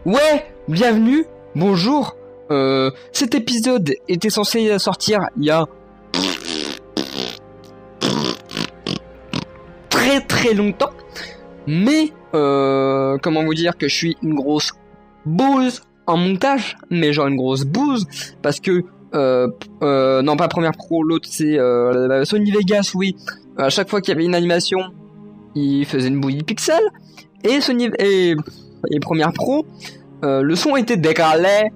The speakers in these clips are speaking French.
Ouais, bienvenue, bonjour. Cet épisode était censé sortir il y a très très longtemps, mais comment vous dire que je suis une grosse bouse en montage, mais genre une grosse bouse parce que non pas Premiere Pro, l'autre c'est Sony Vegas, oui. À chaque fois qu'il y avait une animation, il faisait une bouillie de pixels et Sony et Premiere Pro. Le son était décalé,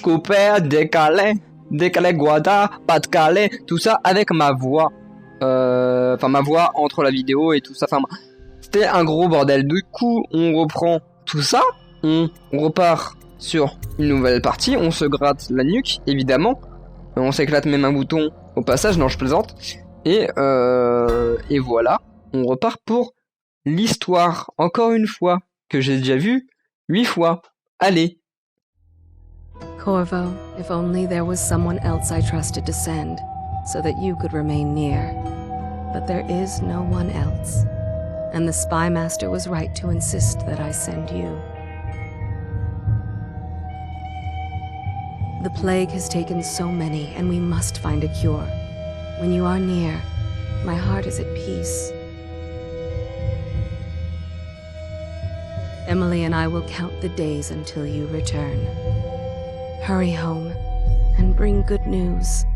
coupé, décalé Guada, pas de calé, tout ça avec ma voix. Enfin ma voix entre la vidéo et tout ça. Enfin, c'était un gros bordel. Du coup, on reprend tout ça, on repart sur une nouvelle partie, on se gratte la nuque, évidemment. On s'éclate même un bouton au passage, non je plaisante. Et voilà, on repart pour l'histoire, encore une fois, que j'ai déjà vue 8 fois. Allez. Corvo, if only there was someone else I trusted to send, so that you could remain near. But there is no one else, and the Spy Master was right to insist that I send you. The plague has taken so many, and we must find a cure. When you are near, my heart is at peace. Emily and I will count the days until you return. Hurry home and bring good news.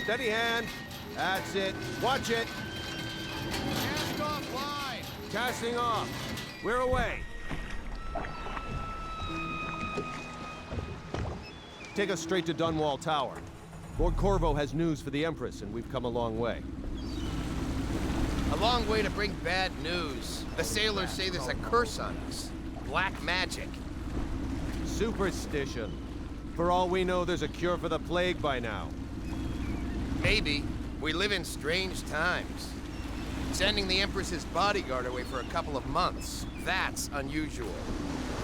Steady hand. That's it. Watch it. Cast off line. Casting off. We're away. Take us straight to Dunwall Tower. Lord Corvo has news for the Empress, and we've come a long way. A long way to bring bad news. The sailors say there's a curse on us. Black magic. Superstition. For all we know, there's a cure for the plague by now. Maybe. We live in strange times. Sending the Empress's bodyguard away for a couple of months. That's unusual.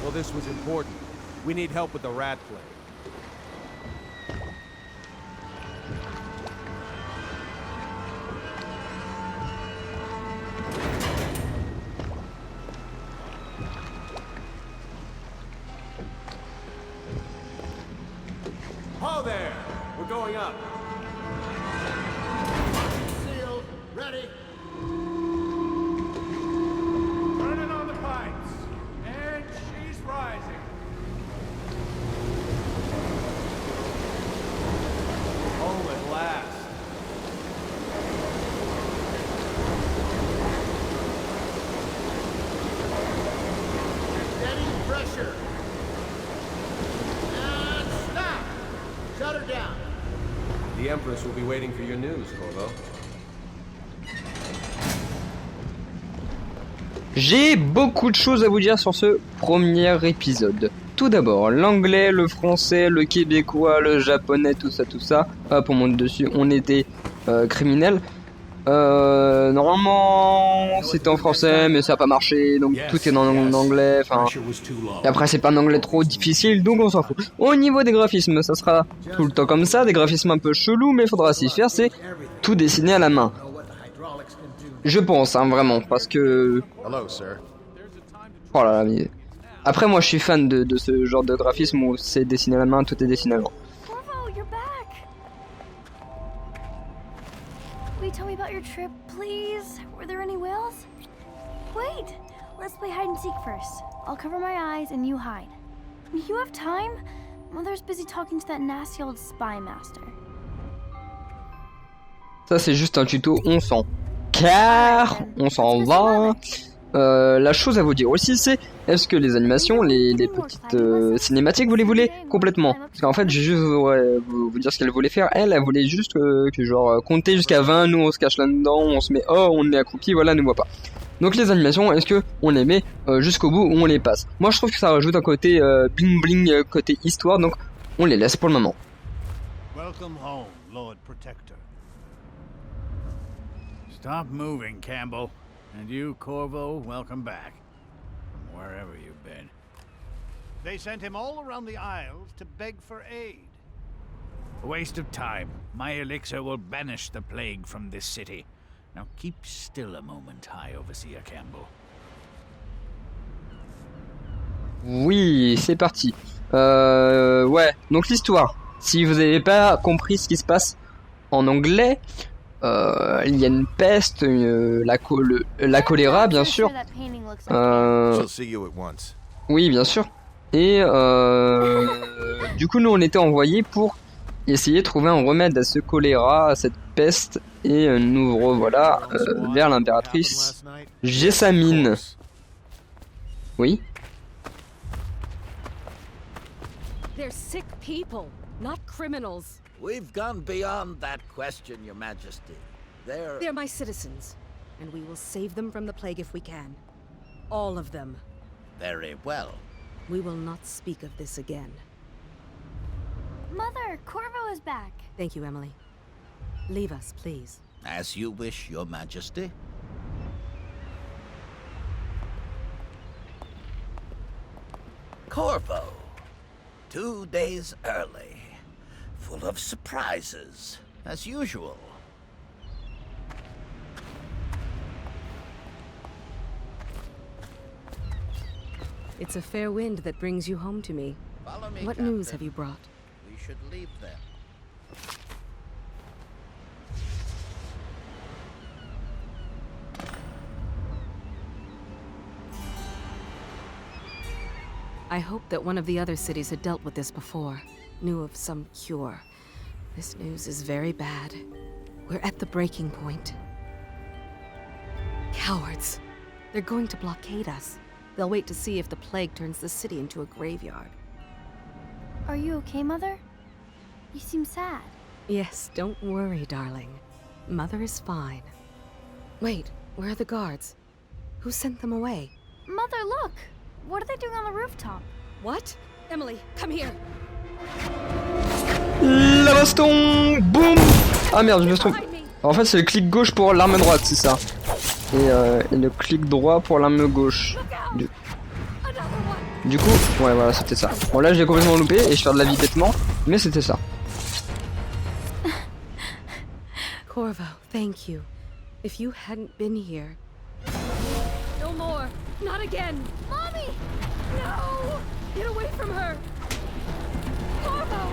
Well, this was important. We need help with the rat plague. Ho there! We're going up. Sealed. Ready. Turning on the pipes. And she's rising. Home at last. Steady pressure. And stop! Shut her down. The Empress will be waiting for your news, Corvo. J'ai beaucoup de choses à vous dire sur ce premier épisode. Tout d'abord, l'anglais, le français, le québécois, le japonais, tout ça. Hop, on monte dessus, on était criminels. Normalement, c'était en français, mais ça n'a pas marché, donc tout est en anglais. Enfin, et après, c'est pas un anglais trop difficile, donc on s'en fout. Au niveau des graphismes, ça sera tout le temps comme ça, des graphismes un peu chelous, mais il faudra s'y faire, c'est tout dessiné à la main. Je pense, hein, vraiment, parce que... Hello, sir. Oh là là, mais... Après, moi, je suis fan de ce genre de graphisme où c'est dessiné à la main, tout est dessiné à la main. Corvo, you're back! Will you tell me about your trip, please? Were there any whales? Wait! Let's play hide and seek first. I'll cover my eyes and you hide. You have time? Mother's busy talking to that nasty old spy master. Ça, c'est juste un tuto, on s'en car, on s'en va. La chose à vous dire aussi, c'est est-ce que les animations, les petites cinématiques, vous les voulez complètement? Parce qu'en fait, j'ai juste vous dire ce qu'elle voulait faire. Elle voulait juste que genre compter jusqu'à 20, nous on se cache là-dedans, on se met on est accroupi, voilà, ne voit pas. Donc les animations, est-ce que on les met jusqu'au bout ou on les passe? Moi, je trouve que ça rajoute un côté bling bling, côté histoire, donc on les laisse pour le moment. Welcome home, Lord Protector. Stop moving, Campbell. And you, Corvo, welcome back. From wherever you've been. They sent him all around the Isles to beg for aid. A waste of time. My elixir will banish the plague from this city. Now keep still a moment, High Overseer Campbell. Oui, c'est parti. Ouais, donc l'histoire. Si vous n'avez pas compris ce qui se passe en anglais, il y a une peste, la choléra, bien sûr. She'll see you at once. Oui, bien sûr. Et du coup, nous, on était envoyés pour essayer de trouver un remède à ce choléra, à cette peste, et nous revoilà vers l'impératrice Jessamine. Oui. They're sick people, not criminals. We've gone beyond that question, Your Majesty. They're my citizens, and we will save them from the plague if we can. All of them. Very well. We will not speak of this again. Mother, Corvo is back. Thank you, Emily. Leave us, please. As you wish, Your Majesty. Corvo. 2 days early. Full of surprises, as usual. It's a fair wind that brings you home to me. Follow me, What news have you brought? We should leave them. I hoped that one of the other cities had dealt with this before, knew of some cure. This news is very bad. We're at the breaking point. Cowards. They're going to blockade us. They'll wait to see if the plague turns the city into a graveyard. Are you okay, Mother? You seem sad. Yes, don't worry, darling. Mother is fine. Wait, where are the guards? Who sent them away? Mother, look! What are they doing on the rooftop? What? Emily, come here. La baston. Boum. Ah merde, je me trompe. En fait, c'est le clic gauche pour l'arme droite, c'est ça. Et le clic droit pour l'arme gauche. Du coup, ouais, voilà, c'était ça. Bon, là, j'ai complètement loupé et je fais de la vie bêtement, mais c'était ça. Corvo, thank you. If you hadn't been here... No more! Not again! Mommy! No! Get away from her! Corvo!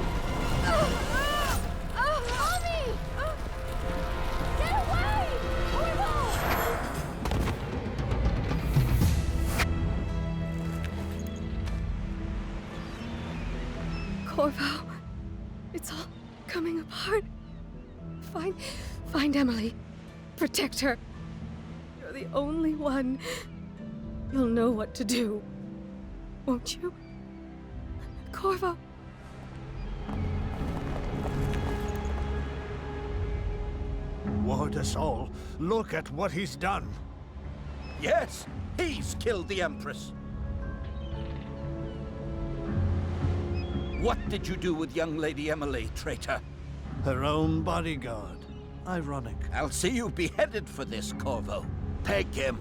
Mommy! Get away! Corvo! Corvo, it's all coming apart. Find Emily. Protect her. You're the only one. You'll know what to do. Won't you? Corvo. Ward us all. Look at what he's done. Yes, he's killed the Empress. What did you do with young Lady Emily, traitor? Her own bodyguard. Ironic. I'll see you beheaded for this, Corvo. Take him.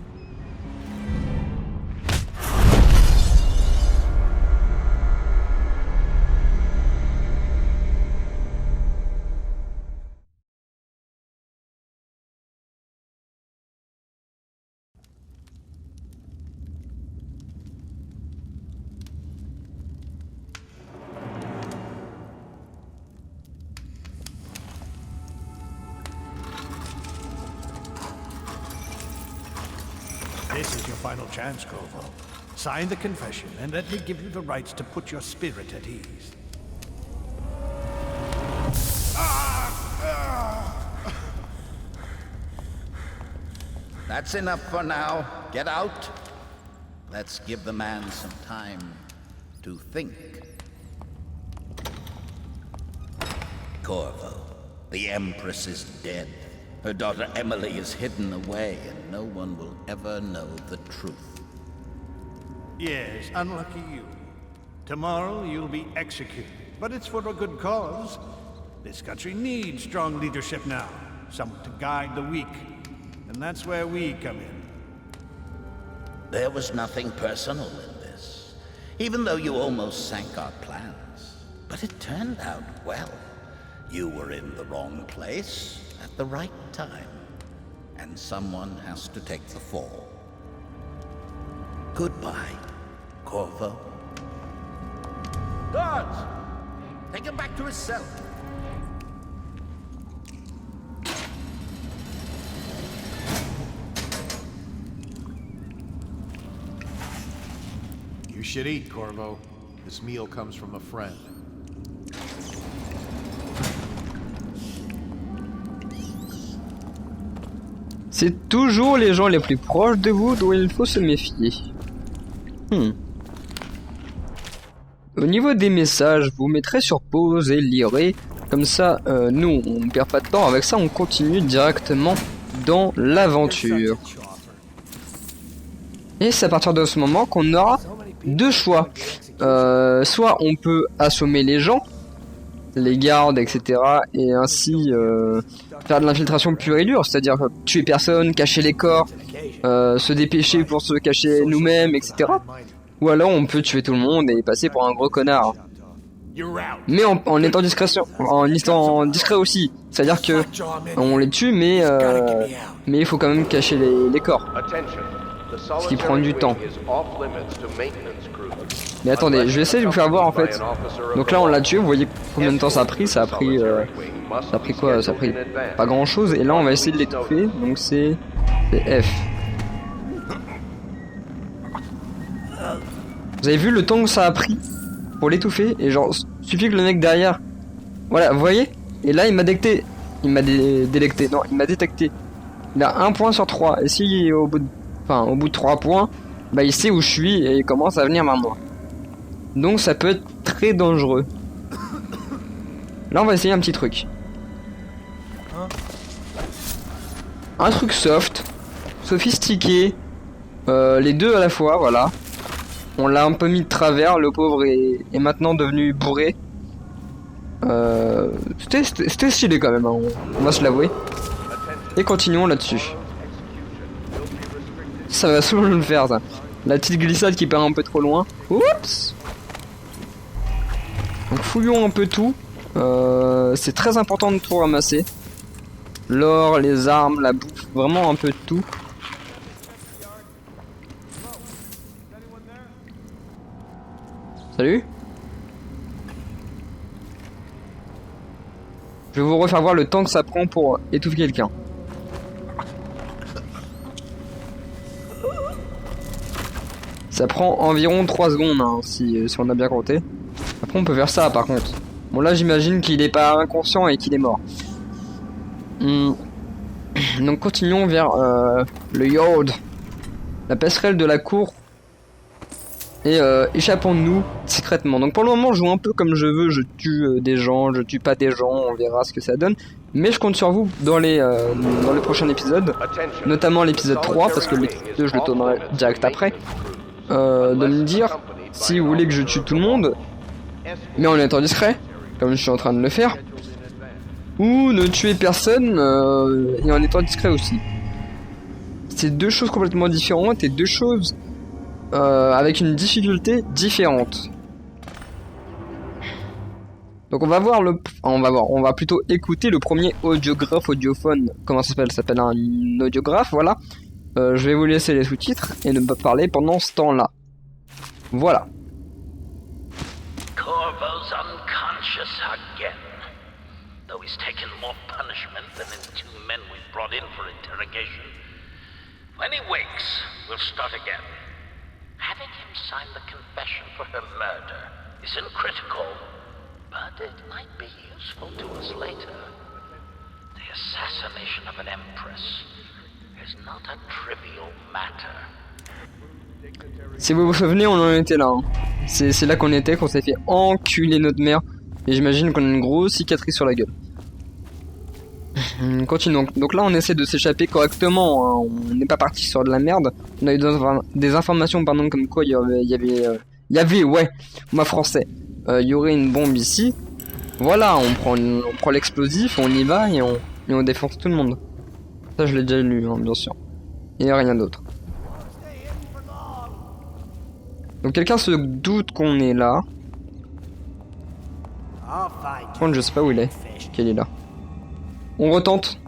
This is your final chance, Corvo. Sign the confession, and let me give you the rights to put your spirit at ease. That's enough for now. Get out. Let's give the man some time to think. Corvo, the Empress is dead. Her daughter Emily is hidden away, and no one will ever know the truth. Yes, unlucky you. Tomorrow you'll be executed, but it's for a good cause. This country needs strong leadership now, someone to guide the weak. And that's where we come in. There was nothing personal in this, even though you almost sank our plans. But it turned out well. You were in the wrong place at the right time, and someone has to take the fall. Goodbye, Corvo. Guards! Take him back to his cell. You should eat, Corvo. This meal comes from a friend. C'est toujours les gens les plus proches de vous dont il faut se méfier. Au niveau des messages, vous mettrez sur pause et lirez. Comme ça, nous, on ne perd pas de temps. Avec ça, on continue directement dans l'aventure. Et c'est à partir de ce moment qu'on aura deux choix. Soit on peut assommer les gens, les gardes, etc. Et ainsi faire de l'infiltration pure et dure. C'est-à-dire tuer personne, cacher les corps, se dépêcher pour se cacher nous-mêmes, etc. Ou alors on peut tuer tout le monde et passer pour un gros connard. Mais en étant discrétion, en étant discret aussi. C'est-à-dire que on les tue, mais il faut quand même cacher les corps. Ce qui prend du temps. Mais attendez, je vais essayer de vous faire voir en fait. Donc là on l'a tué, vous voyez combien de temps ça a pris. Ça a pris quoi? Ça a pris pas grand chose. Et là on va essayer de l'étouffer. Donc c'est F. Vous avez vu le temps que ça a pris pour l'étouffer? Et genre, suffit que le mec derrière... Voilà, vous voyez? Et là, il m'a détecté. Il m'a délecté. Non, il m'a détecté. Il a 1 point sur 3. Et si au bout de 3 points, bah il sait où je suis et il commence à venir vers moi. Donc ça peut être très dangereux. Là, on va essayer un petit truc. Un truc soft, sophistiqué. Les deux à la fois, voilà. On l'a un peu mis de travers, le pauvre est maintenant devenu bourré. C'était stylé quand même, hein, on va se l'avouer. Et continuons là-dessus. Ça va souvent le faire ça. La petite glissade qui part un peu trop loin. Oups. Donc fouillons un peu tout. C'est très important de tout ramasser. L'or, les armes, la bouffe, vraiment un peu de tout. Salut. Je vais vous refaire voir le temps que ça prend pour étouffer quelqu'un. Ça prend environ 3 secondes hein, si on a bien compté. Après on peut faire ça par contre. Bon là j'imagine qu'il est pas inconscient et qu'il est mort. Donc continuons vers le Yard. La passerelle de la cour. Et échappons-nous secrètement. Donc pour le moment je joue un peu comme je veux. Je tue des gens, je tue pas des gens. On verra ce que ça donne. Mais je compte sur vous dans les prochains épisodes. Notamment l'épisode 3. Parce que l'épisode 2 je le tournerai direct après. De me dire si vous voulez que je tue tout le monde. Mais en étant discret. Comme je suis en train de le faire. Ou ne tuer personne et en étant discret aussi. C'est deux choses complètement différentes et deux choses avec une difficulté différente. Donc on va plutôt écouter le premier audiophone. Comment ça s'appelle? Ça s'appelle un audiographe, voilà. Je vais vous laisser les sous-titres et ne pas parler pendant ce temps-là. Voilà. Corvo's unconscious again. Though he's taken more punishment than the 2 men we brought in for interrogation. When he wakes, we'll start again. Having him sign the confession for her murder isn't critical, but it might be useful to us later. The assassination of an empress is not a trivial matter. Si vous vous souvenez, on en était là. Hein. C'est là qu'on était, qu'on s'est fait enculer notre mère. Et j'imagine qu'on a une grosse cicatrice sur la gueule. Continuons. Donc là, on essaie de s'échapper correctement. Hein. On n'est pas parti sur de la merde. On a eu des informations, pardon, comme quoi il y avait, ouais, moi français. Il y aurait une bombe ici. Voilà, on prend l'explosif, on y va et on défonce tout le monde. Ça, je l'ai déjà lu, hein, bien sûr. Et rien d'autre. Donc quelqu'un se doute qu'on est là. I'll fight contre, je sais pas où il est. Qu'il est là. On retente.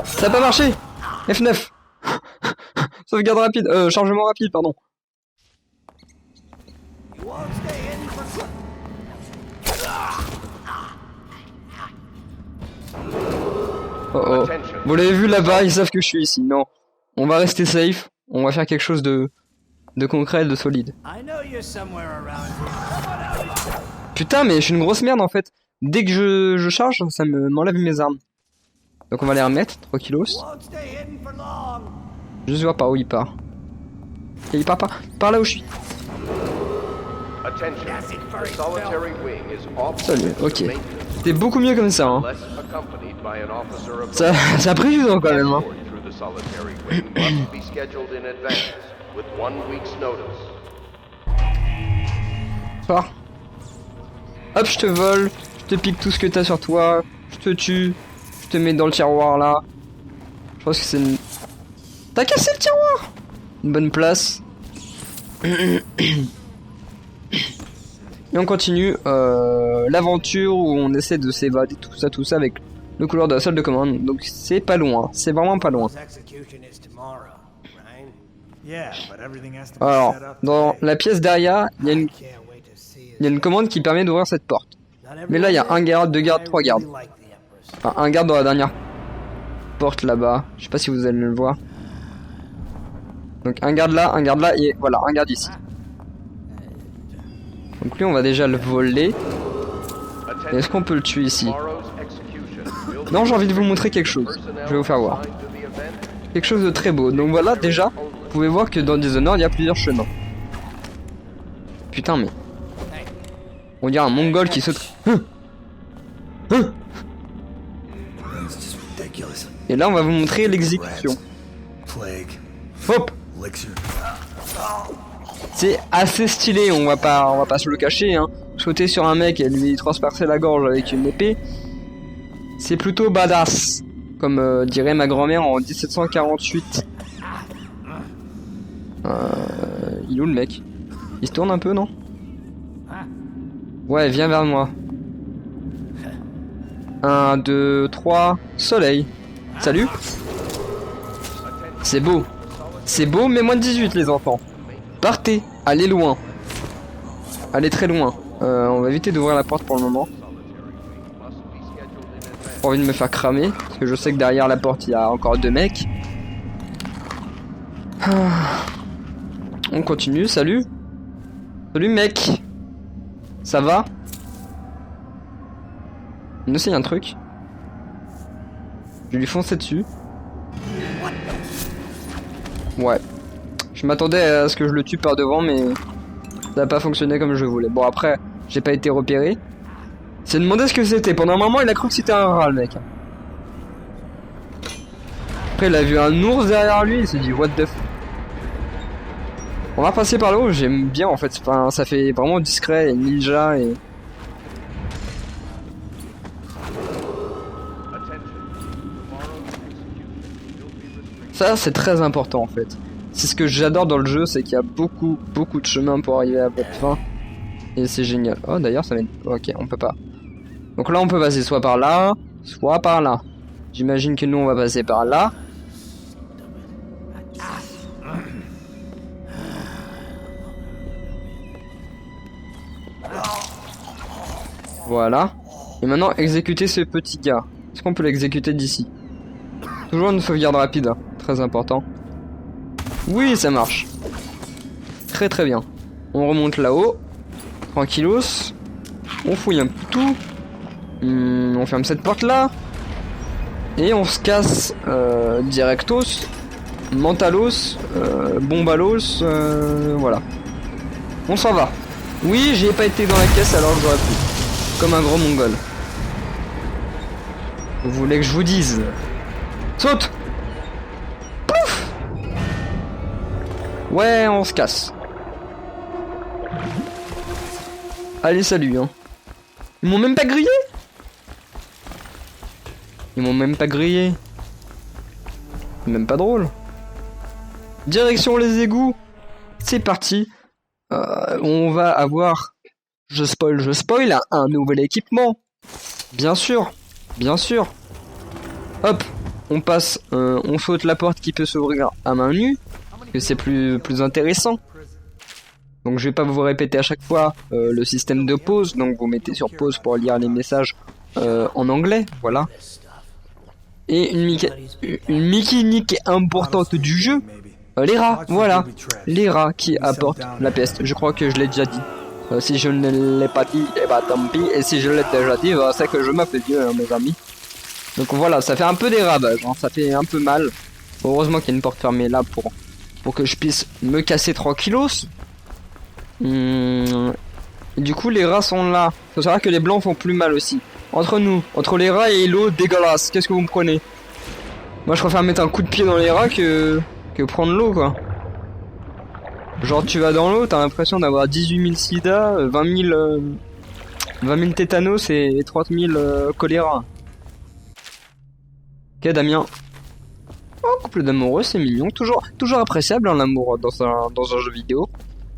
Ça a pas marché. F9. Sauvegarde rapide. Chargement rapide, pardon. Oh oh. Vous l'avez vu là-bas, ils savent que je suis ici. Non. On va rester safe. On va faire quelque chose de concret, de solide. Putain, mais je suis une grosse merde en fait. Dès que je charge, ça m'enlève mes armes. Donc on va les remettre, 3 kilos. Je vois pas où il part. Et il part par là où je suis. Salut, ok. C'était beaucoup mieux comme ça. Hein. Ça a pris du temps quand même. Hein. Pars. Hop, je te vole. Je te pique tout ce que t'as sur toi. Je te tue. Je te mets dans le tiroir là. Je pense que c'est une... T'as cassé le tiroir. Une bonne place. Et on continue l'aventure où on essaie de s'évader, tout ça avec le couloir de la salle de commande. Donc c'est pas loin, c'est vraiment pas loin. Alors, dans la pièce derrière, il y a une commande qui permet d'ouvrir cette porte. Mais là, il y a un garde, deux gardes, trois gardes. Enfin, un garde dans la dernière porte là-bas. Je sais pas si vous allez le voir. Donc un garde là, et voilà, un garde ici. Donc lui, on va déjà le voler. Est-ce qu'on peut le tuer ici? Non, j'ai envie de vous montrer quelque chose. Je vais vous faire voir. Quelque chose de très beau. Donc voilà, déjà, vous pouvez voir que dans Dishonored, il y a plusieurs chemins. Putain, mais... On dirait un mongol qui saute... Et là, on va vous montrer l'exécution. Hop! C'est assez stylé, on va pas se le cacher, hein. Sauter sur un mec et lui transpercer la gorge avec une épée, c'est plutôt badass, comme dirait ma grand-mère en 1748. Il est où le mec? Il se tourne un peu, non? Ouais, viens vers moi. 1, 2, 3, soleil. Salut. C'est beau. C'est beau, mais moins de 18 les enfants. Partez, allez loin. Allez très loin. On va éviter d'ouvrir la porte pour le moment. Pas envie de me faire cramer, parce que je sais que derrière la porte il y a encore deux mecs. On continue, salut. Salut mec. Ça va? On essaye un truc. Je vais lui foncer dessus. Ouais. Je m'attendais à ce que je le tue par devant, mais ça n'a pas fonctionné comme je voulais. Bon, après, j'ai pas été repéré. Il s'est demandé ce que c'était. Pendant un moment, il a cru que c'était un rat, le mec. Après, il a vu un ours derrière lui, il s'est dit what the f... On va passer par là-haut, j'aime bien en fait. Enfin, ça fait vraiment discret et ninja et... Ça, c'est très important en fait. C'est ce que j'adore dans le jeu, c'est qu'il y a beaucoup de chemin pour arriver à votre fin. Et c'est génial. Oh, d'ailleurs, ça va être... Ok, on peut pas. Donc là, on peut passer soit par là, soit par là. J'imagine que nous, on va passer par là. Voilà. Et maintenant, exécuter ce petit gars. Est-ce qu'on peut l'exécuter d'ici? Toujours une sauvegarde rapide, hein. Très important. Oui, ça marche. Très très bien. On remonte là-haut. Tranquillos. On fouille un peu tout. On ferme cette porte là. Et on se casse directos. Mentalos. Bombalos. Voilà. On s'en va. Oui, j'ai pas été dans la caisse alors que j'aurais pu. Comme un gros mongol. Vous voulez que je vous dise? Saute! Pouf! Ouais, on se casse. Allez, salut, hein. Ils m'ont même pas grillé? Ils m'ont même pas grillé. C'est même pas drôle. Direction les égouts. C'est parti. On va avoir je spoil, un nouvel équipement. Bien sûr. Hop, on passe, on saute la porte qui peut s'ouvrir à main nue, que c'est plus intéressant. Donc je vais pas vous répéter à chaque fois le système de pause, donc vous mettez sur pause pour lire les messages en anglais, voilà. Et une mécanique importante du jeu, les rats, voilà. Les rats qui apportent la peste, je crois que je l'ai déjà dit. Si je ne l'ai pas dit, eh bah tant pis, et si je l'ai déjà dit, bah, c'est que je m'appelle Dieu, hein, mes amis. Donc voilà, ça fait un peu des ravages, hein, ça fait un peu mal. Heureusement qu'il y a une porte fermée là pour que je puisse me casser tranquillos. Du coup les rats sont là. Faut savoir que les blancs font plus mal aussi. Entre les rats et l'eau dégueulasse, qu'est-ce que vous me prenez? Moi je préfère mettre un coup de pied dans les rats que prendre l'eau quoi. Genre tu vas dans l'eau, t'as l'impression d'avoir 18 000 sida, 20 000 tétanos et 30 000 choléra. Ok Damien. Oh, couple d'amoureux, c'est mignon. Toujours appréciable hein, l'amour dans un jeu vidéo.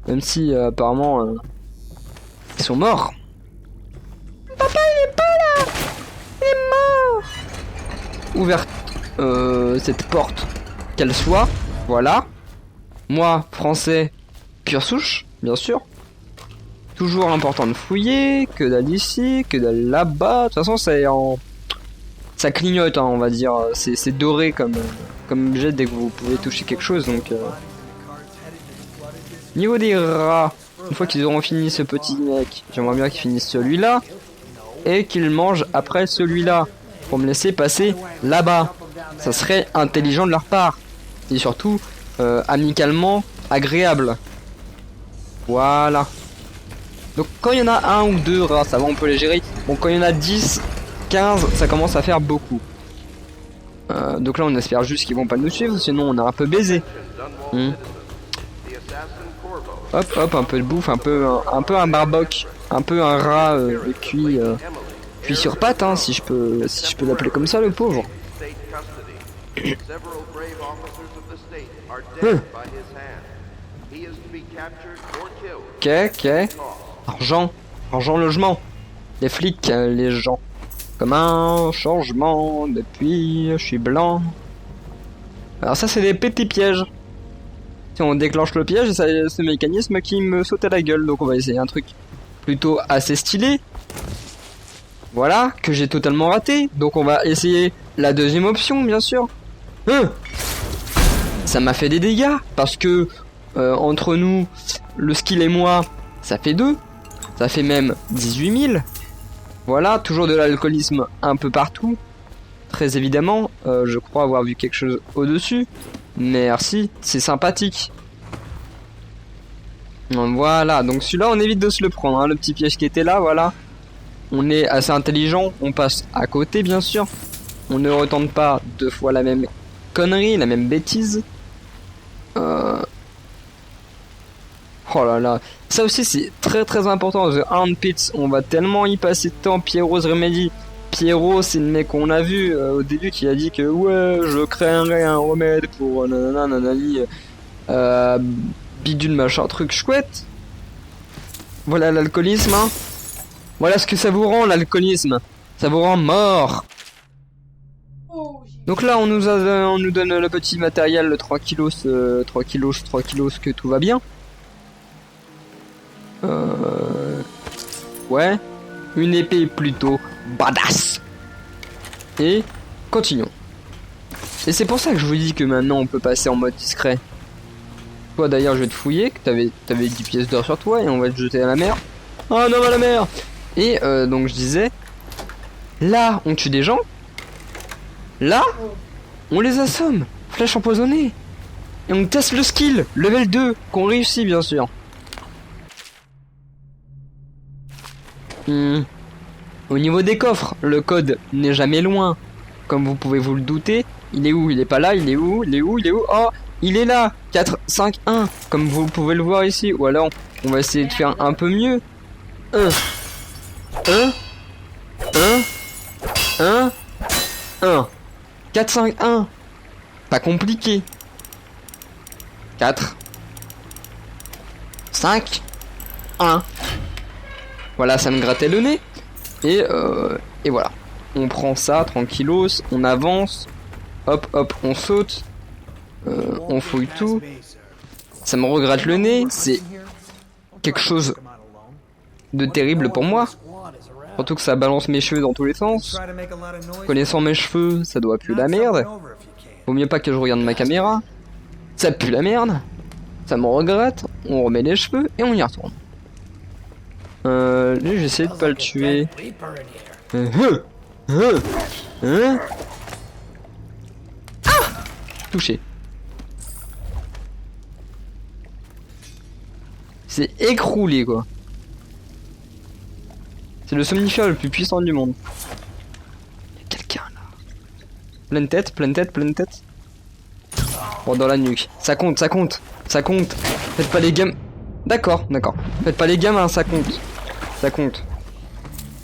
Même si apparemment ils sont morts. Papa il est pas là. Il est mort. Ouverte cette porte, qu'elle soit. Voilà. Moi, français, pure souche, bien sûr. Toujours important de fouiller, que d'aller ici, que d'aller là-bas. De toute façon, ça clignote, hein, on va dire. C'est doré comme objet dès que vous pouvez toucher quelque chose. Donc, niveau des rats, une fois qu'ils auront fini ce petit mec, j'aimerais bien qu'ils finissent celui-là et qu'ils mangent après celui-là pour me laisser passer là-bas. Ça serait intelligent de leur part et surtout amicalement agréable. Voilà. Donc quand il y en a un ou deux rats, ça va, on peut les gérer. Bon, quand il y en a 10, 15, ça commence à faire beaucoup. Donc là on espère juste qu'ils vont pas nous suivre, sinon on a un peu baisé. Hop, un peu de bouffe, un peu un barboc, un peu un rat cuit sur pattes, hein, si je peux l'appeler comme ça, le pauvre. Ok. Argent logement. Les flics, les gens. Comme un changement depuis je suis blanc. Alors ça c'est des petits pièges. Si on déclenche le piège, c'est ce mécanisme qui me saute à la gueule. Donc on va essayer un truc plutôt assez stylé. Voilà, que j'ai totalement raté. Donc on va essayer la deuxième option, bien sûr. Ça m'a fait des dégâts parce que entre nous, le skill et moi, ça fait 2. Ça fait même 18 000. Voilà, toujours de l'alcoolisme un peu partout. Très évidemment, je crois avoir vu quelque chose au-dessus. Merci, c'est sympathique. Voilà, donc celui-là, on évite de se le prendre. Hein, le petit piège qui était là, voilà. On est assez intelligent, on passe à côté, bien sûr. On ne retente pas 2 fois la même connerie, la même bêtise. Oh là là, ça aussi c'est très important. The Hand Pits, on va tellement y passer de temps. Pierrot's Remedy. Pierrot, c'est le mec qu'on a vu au début qui a dit que ouais, je créerai un remède pour nanani, bidule machin truc chouette. Voilà l'alcoolisme, hein. Voilà ce que ça vous rend l'alcoolisme. Ça vous rend mort. Donc là on nous donne le petit matériel, le 3 kilos, que tout va bien. Ouais, une épée plutôt badass. Et continuons. Et c'est pour ça que je vous dis que maintenant on peut passer en mode discret. Toi d'ailleurs je vais te fouiller, que t'avais 10 pièces d'or sur toi et on va te jeter à la mer. Oh non, à la mer. Et donc je disais, là on tue des gens. Là on les assomme. Flèche empoisonnée. Et on teste le skill, level 2, qu'on réussit bien sûr. Au niveau des coffres, le code n'est jamais loin. Comme vous pouvez vous le douter. Il est où? Il est pas là, il est où? Oh, il est là. 4, 5, 1. Comme vous pouvez le voir ici. Ou alors, on va essayer de faire un peu mieux. 1, 4, 5, 1. Pas compliqué. 4, 5, 1. Voilà, ça me grattait le nez. Et voilà. On prend ça, tranquillos, on avance. Hop, hop, on saute. On fouille tout. Ça me regrette le nez. C'est quelque chose de terrible pour moi. Surtout que ça balance mes cheveux dans tous les sens. Connaissant mes cheveux, ça doit puer la merde. Vaut mieux pas que je regarde ma caméra. Ça pue la merde. Ça me regrette. On remet les cheveux et on y retourne. Lui, j'essaie de pas le tuer. Touché. C'est écroulé quoi. C'est le somnifère le plus puissant du monde. Il y a quelqu'un là. Pleine tête, pleine tête, pleine tête. Oh, dans la nuque. Ça compte, ça compte, ça compte. Faites pas les gamins. D'accord, d'accord. Faites pas les gamins, ça compte. Ça compte.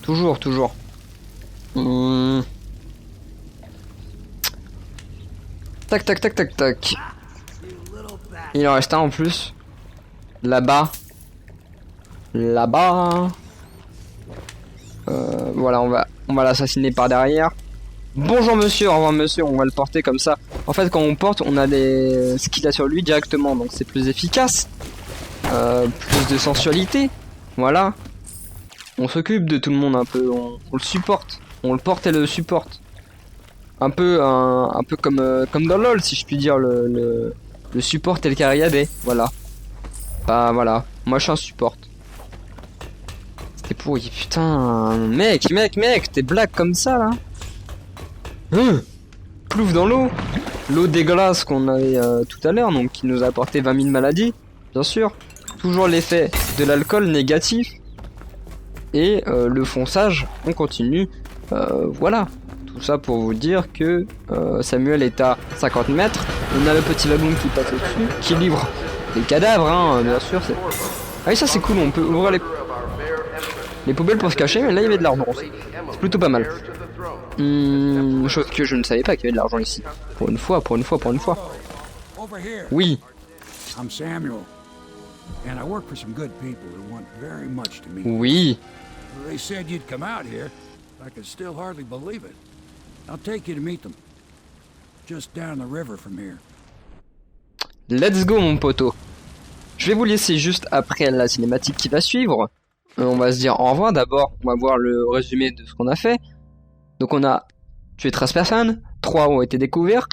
Toujours, toujours. Tac, tac, tac, tac, tac. Il en reste un en plus. Là-bas. Là-bas. Voilà, on va l'assassiner par derrière. Bonjour monsieur, au revoir monsieur, on va le porter comme ça. En fait, quand on porte, on a ce qu'il a sur lui directement, donc c'est plus efficace. Plus de sensualité. Voilà. On s'occupe de tout le monde un peu, on le supporte. On le porte et le supporte. Un peu comme dans LoL, si je puis dire, le support et le carrière. Voilà. Bah voilà, moi je suis un support. C'était pourri, putain. Mec, t'es black comme ça là. Plouf dans l'eau. L'eau dégueulasse qu'on avait tout à l'heure, donc qui nous a apporté 20 000 maladies, bien sûr. Toujours l'effet de l'alcool négatif. Et le fonçage, on continue. Voilà. Tout ça pour vous dire que Samuel est à 50 mètres. On a le petit wagon qui passe au-dessus, qui livre des cadavres, hein, bien sûr. Ah oui, ça c'est cool, on peut ouvrir les poubelles pour se cacher, mais là il y avait de l'argent. C'est plutôt pas mal. Chose que je ne savais pas qu'il y avait de l'argent ici. Pour une fois. Oui. I'm Samuel, and I work for some good people who want very much to meet. Oui. They said you'd come out here. I could still hardly believe it. I'll take you to meet them. Just down the river from here. Let's go mon poteau. Je vais vous laisser juste après la cinématique qui va suivre. On va se dire au revoir d'abord. On va voir le résumé de ce qu'on a fait. Donc on a tué 13 personnes. 3 ont été découverts.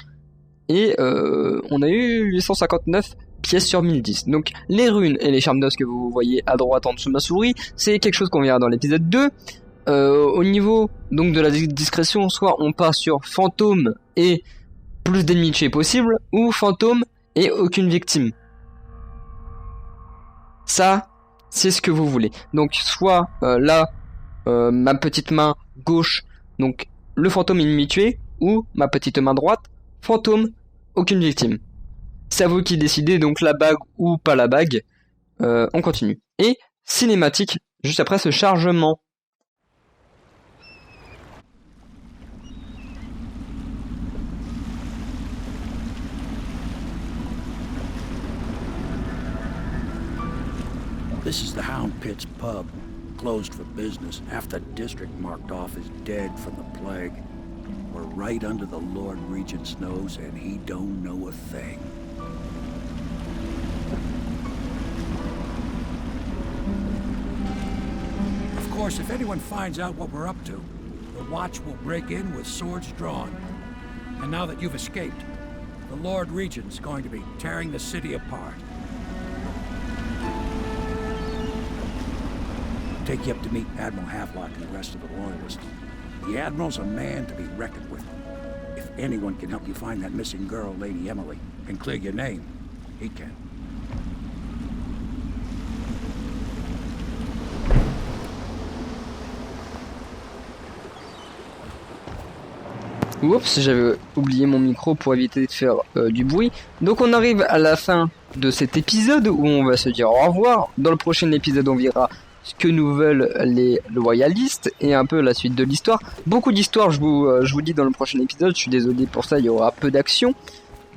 Et on a eu 859 pièces sur 1010. Donc les runes et les charmes d'os que vous voyez à droite en dessous de ma souris, c'est quelque chose qu'on verra dans l'épisode 2. Au niveau donc de la discrétion, soit on passe sur fantôme et plus d'ennemis tués possible, ou fantôme et aucune victime. Ça, c'est ce que vous voulez. Donc soit là, ma petite main gauche, donc le fantôme ennemi tué, ou ma petite main droite, fantôme, aucune victime. C'est à vous qui décidez, donc la bague ou pas la bague. On continue. Et cinématique, juste après ce chargement. This is the Hound Pits pub, closed for business. Half the district marked off as dead from the plague. We're right under the Lord Regent's nose, and he don't know a thing. Of course, if anyone finds out what we're up to, the Watch will break in with swords drawn. And now that you've escaped, the Lord Regent's going to be tearing the city apart. Take you up to meet Admiral Havelock and the rest of the Loyalists. The Admiral's a man to be reckoned with. If anyone can help you find that missing girl, Lady Emily, and clear your name, he can. Oups, j'avais oublié mon micro pour éviter de faire du bruit. Donc on arrive à la fin de cet épisode où on va se dire au revoir. Dans le prochain épisode, on verra ce que nous veulent les loyalistes et un peu la suite de l'histoire. Beaucoup d'histoires, je vous dis dans le prochain épisode. Je suis désolé pour ça, il y aura peu d'action,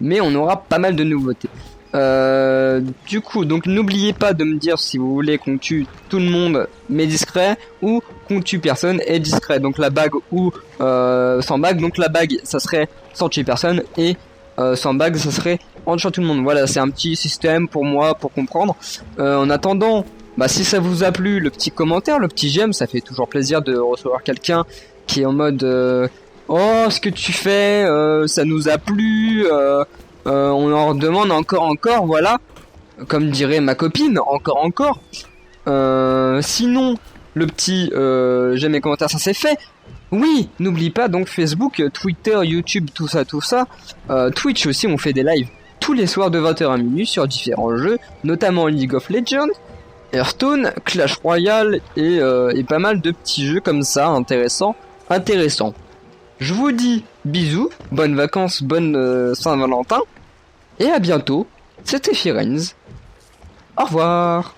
mais on aura pas mal de nouveautés. Du coup, donc n'oubliez pas de me dire si vous voulez qu'on tue tout le monde mais discret ou qu'on tue personne et discret. Donc la bague ou sans bague. Donc la bague, ça serait sans tuer personne et sans bague, ça serait en tuant tout le monde. Voilà, c'est un petit système pour moi pour comprendre. En attendant, bah si ça vous a plu, le petit commentaire, le petit j'aime, ça fait toujours plaisir de recevoir quelqu'un qui est en mode oh ce que tu fais, ça nous a plu. On en redemande encore, voilà. Comme dirait ma copine, encore. Sinon, le petit j'aime et commentaires, ça c'est fait. Oui, n'oublie pas donc Facebook, Twitter, YouTube, tout ça. Twitch aussi, on fait des lives tous les soirs de 20h à minuit sur différents jeux, notamment League of Legends, Hearthstone, Clash Royale et pas mal de petits jeux comme ça, intéressants. Je vous dis bisous, bonnes vacances, bonne Saint-Valentin, et à bientôt, c'était Firenze. Au revoir.